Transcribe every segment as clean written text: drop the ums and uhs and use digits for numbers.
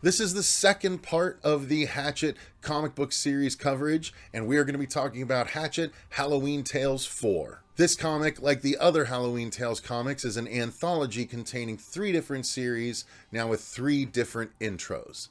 This is the second part of the Hatchet comic book series coverage, and we are going to be talking about Hatchet Halloween Tales 4. This comic, like the other Halloween Tales comics, is an anthology containing 3 different series, now with 3 different intros.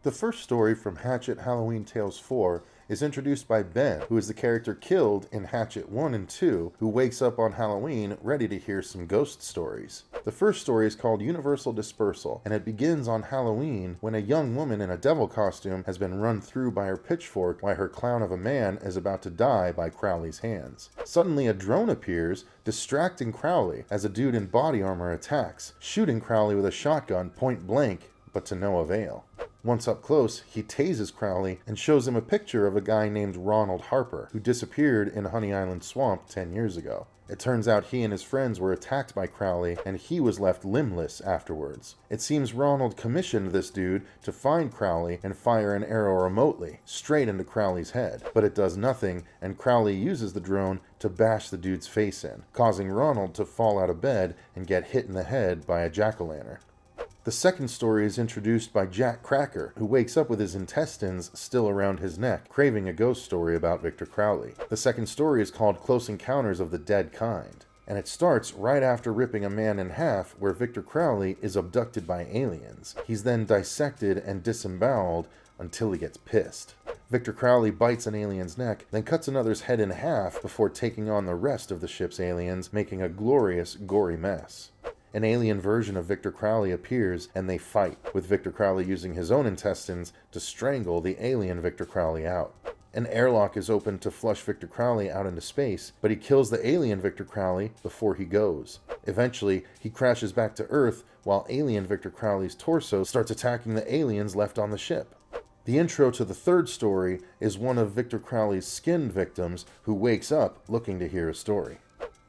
The first story from Hatchet Halloween Tales 4 is introduced by Ben, who is the character killed in Hatchet 1 and 2, who wakes up on Halloween ready to hear some ghost stories. The first story is called Universal Dispersal, and it begins on Halloween when a young woman in a devil costume has been run through by her pitchfork while her clown of a man is about to die by Crowley's hands. Suddenly a drone appears, distracting Crowley as a dude in body armor attacks, shooting Crowley with a shotgun point blank, but to no avail. Once up close, he tases Crowley and shows him a picture of a guy named Ronald Harper, who disappeared in Honey Island Swamp 10 years ago. It turns out he and his friends were attacked by Crowley, and he was left limbless afterwards. It seems Ronald commissioned this dude to find Crowley and fire an arrow remotely, straight into Crowley's head. But it does nothing, and Crowley uses the drone to bash the dude's face in, causing Ronald to fall out of bed and get hit in the head by a jack-o'-lantern. The second story is introduced by Jack Cracker, who wakes up with his intestines still around his neck, craving a ghost story about Victor Crowley. The second story is called Close Encounters of the Dead Kind, and it starts right after ripping a man in half where Victor Crowley is abducted by aliens. He's then dissected and disemboweled until he gets pissed. Victor Crowley bites an alien's neck, then cuts another's head in half before taking on the rest of the ship's aliens, making a glorious, gory mess. An alien version of Victor Crowley appears, and they fight, with Victor Crowley using his own intestines to strangle the alien Victor Crowley out. An airlock is opened to flush Victor Crowley out into space, but he kills the alien Victor Crowley before he goes. Eventually, he crashes back to Earth, while alien Victor Crowley's torso starts attacking the aliens left on the ship. The intro to the third story is one of Victor Crowley's skinned victims who wakes up looking to hear a story.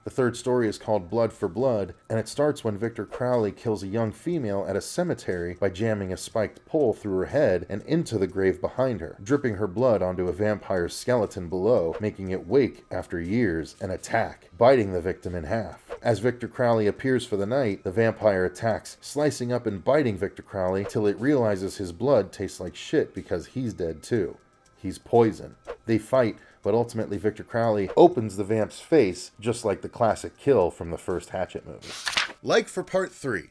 The third story is called Blood for Blood, and it starts when Victor Crowley kills a young female at a cemetery by jamming a spiked pole through her head and into the grave behind her, dripping her blood onto a vampire's skeleton below, making it wake after years and attack, biting the victim in half. As Victor Crowley appears for the night, the vampire attacks, slicing up and biting Victor Crowley till it realizes his blood tastes like shit because he's dead too. He's poison. They fight, but ultimately Victor Crowley opens the vamp's face, just like the classic kill from the first Hatchet movie. Like for part 3.